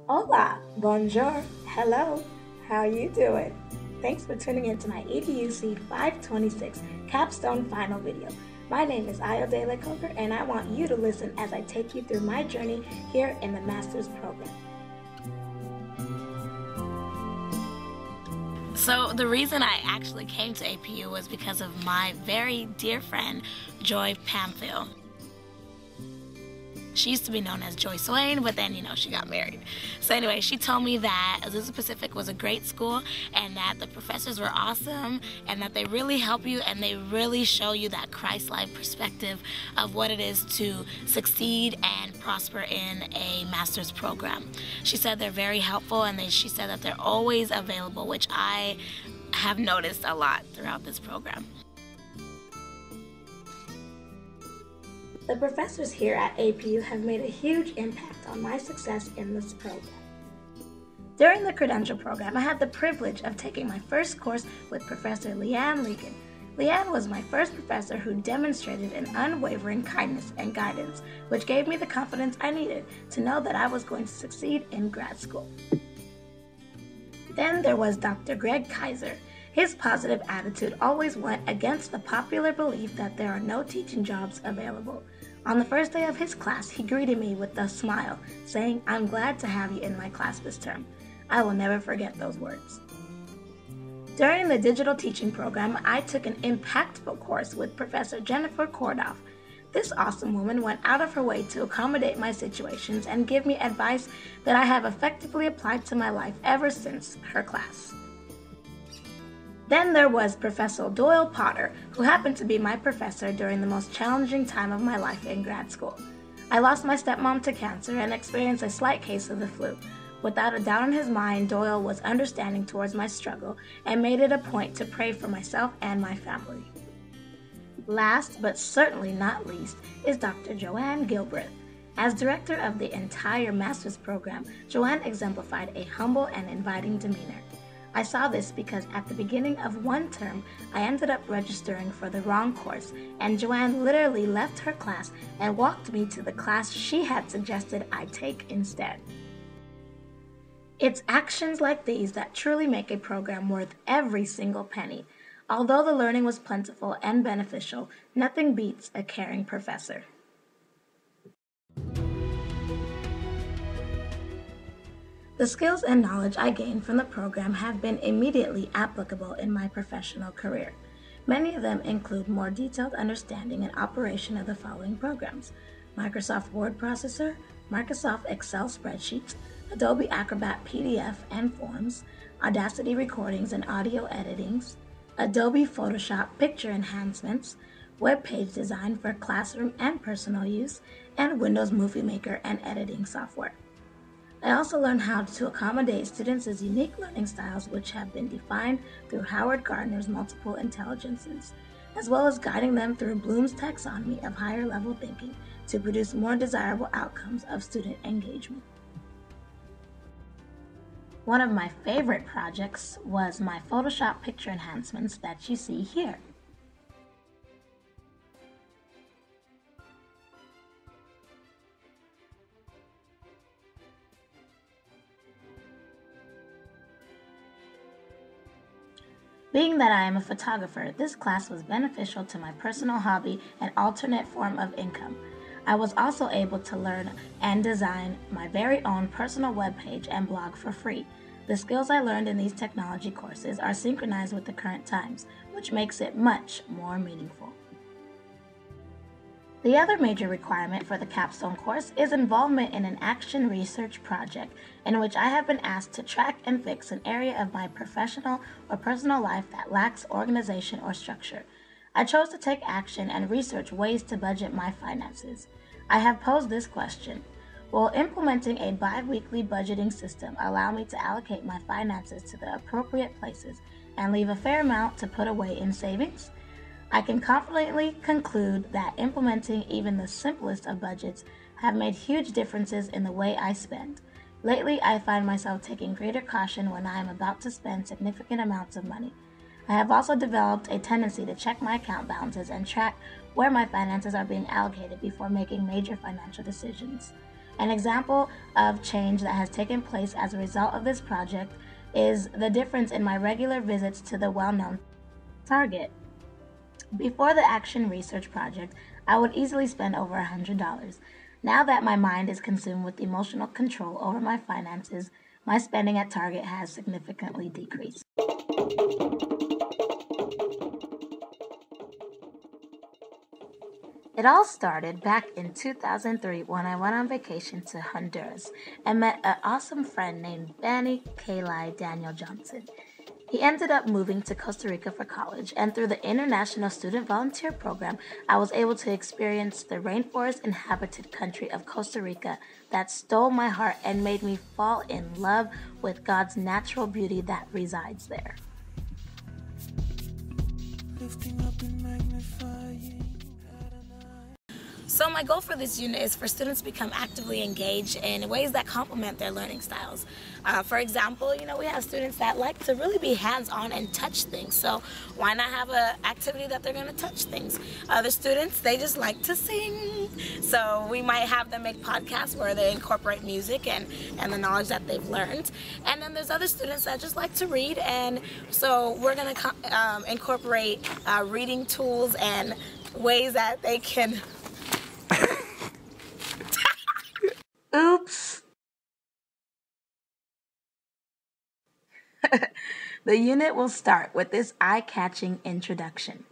Hola, bonjour, hello, how are you doing? Thanks for tuning in to my EDUC 526 capstone final video. My name is Ayodele Coker and I want you to listen as I take you through my journey here in the master's program. So the reason I actually came to APU was because of my very dear friend, Joy Pamphil. She used to be known as Joy Swain, but then, she got married. So anyway, she told me that Azusa Pacific was a great school and that the professors were awesome and that they really help you and they really show you that Christ-like perspective of what it is to succeed and prosper in a master's program. She said they're very helpful and she said that they're always available, which I have noticed a lot throughout this program. The professors here at APU have made a huge impact on my success in this program. During the credential program, I had the privilege of taking my first course with Professor Leanne Legan. Leanne was my first professor who demonstrated an unwavering kindness and guidance, which gave me the confidence I needed to know that I was going to succeed in grad school. Then there was Dr. Greg Kaiser. His positive attitude always went against the popular belief that there are no teaching jobs available. On the first day of his class, he greeted me with a smile, saying, "I'm glad to have you in my class this term." I will never forget those words. During the digital teaching program, I took an impactful course with Professor Jennifer Kordoff. This awesome woman went out of her way to accommodate my situations and give me advice that I have effectively applied to my life ever since her class. Then there was Professor Doyle Potter, who happened to be my professor during the most challenging time of my life in grad school. I lost my stepmom to cancer and experienced a slight case of the flu. Without a doubt in his mind, Doyle was understanding towards my struggle and made it a point to pray for myself and my family. Last, but certainly not least, is Dr. Joanne Gilbreth. As director of the entire master's program, Joanne exemplified a humble and inviting demeanor. I saw this because at the beginning of one term, I ended up registering for the wrong course, and Joanne literally left her class and walked me to the class she had suggested I take instead. It's actions like these that truly make a program worth every single penny. Although the learning was plentiful and beneficial, nothing beats a caring professor. The skills and knowledge I gained from the program have been immediately applicable in my professional career. Many of them include more detailed understanding and operation of the following programs: Microsoft Word Processor, Microsoft Excel Spreadsheets, Adobe Acrobat PDF and Forms, Audacity Recordings and Audio Editings, Adobe Photoshop Picture Enhancements, Web Page Design for classroom and personal use, and Windows Movie Maker and editing software. I also learned how to accommodate students' unique learning styles, which have been defined through Howard Gardner's multiple intelligences, as well as guiding them through Bloom's taxonomy of higher level thinking to produce more desirable outcomes of student engagement. One of my favorite projects was my Photoshop picture enhancements that you see here. Being that I am a photographer, this class was beneficial to my personal hobby and alternate form of income. I was also able to learn and design my very own personal webpage and blog for free. The skills I learned in these technology courses are synchronized with the current times, which makes it much more meaningful. The other major requirement for the capstone course is involvement in an action research project in which I have been asked to track and fix an area of my professional or personal life that lacks organization or structure. I chose to take action and research ways to budget my finances. I have posed this question: will implementing a bi-weekly budgeting system allow me to allocate my finances to the appropriate places and leave a fair amount to put away in savings? I can confidently conclude that implementing even the simplest of budgets have made huge differences in the way I spend. Lately, I find myself taking greater caution when I am about to spend significant amounts of money. I have also developed a tendency to check my account balances and track where my finances are being allocated before making major financial decisions. An example of change that has taken place as a result of this project is the difference in my regular visits to the well-known Target. Before the Action Research Project, I would easily spend over $100. Now that my mind is consumed with emotional control over my finances, my spending at Target has significantly decreased. It all started back in 2003 when I went on vacation to Honduras and met an awesome friend named Benny Kalai Daniel Johnson. He ended up moving to Costa Rica for college, and through the International Student Volunteer Program, I was able to experience the rainforest-inhabited country of Costa Rica that stole my heart and made me fall in love with God's natural beauty that resides there. So my goal for this unit is for students to become actively engaged in ways that complement their learning styles. For example, we have students that like to really be hands-on and touch things. So why not have an activity that they're going to touch things? Other students, they just like to sing. So we might have them make podcasts where they incorporate music and the knowledge that they've learned. And then there's other students that just like to read. And so we're going to incorporate reading tools and ways that they can... Oops. The unit will start with this eye-catching introduction.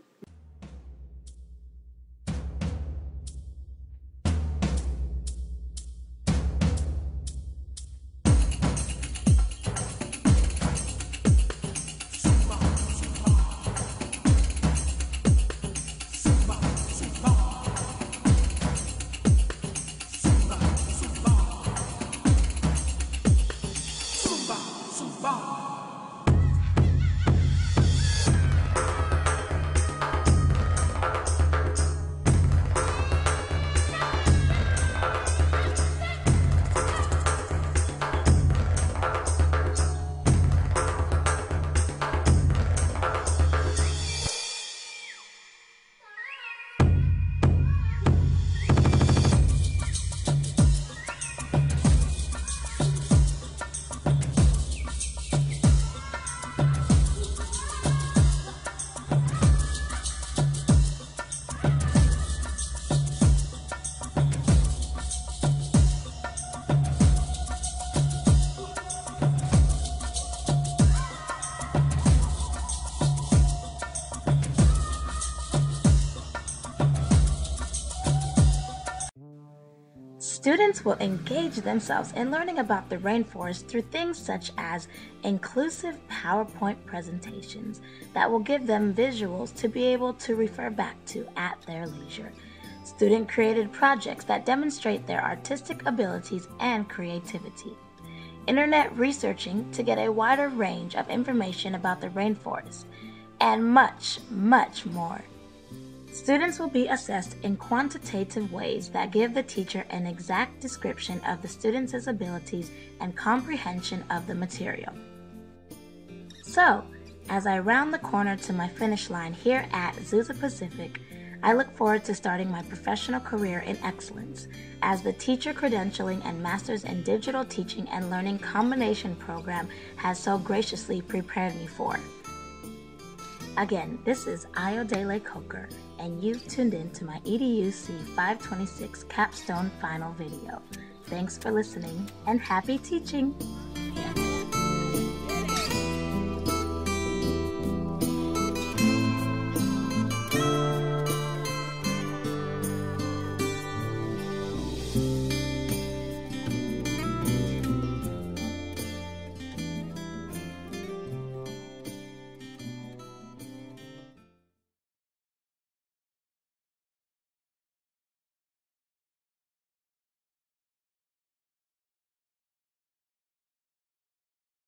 Students will engage themselves in learning about the rainforest through things such as inclusive PowerPoint presentations that will give them visuals to be able to refer back to at their leisure. Student-created projects that demonstrate their artistic abilities and creativity. Internet researching to get a wider range of information about the rainforest, and much, much more. Students will be assessed in quantitative ways that give the teacher an exact description of the student's abilities and comprehension of the material. So, as I round the corner to my finish line here at Azusa Pacific, I look forward to starting my professional career in excellence as the Teacher Credentialing and Masters in Digital Teaching and Learning Combination program has so graciously prepared me for. Again, this is Ayodele Coker, and you've tuned in to my EDUC 526 capstone final video. Thanks for listening, and happy teaching!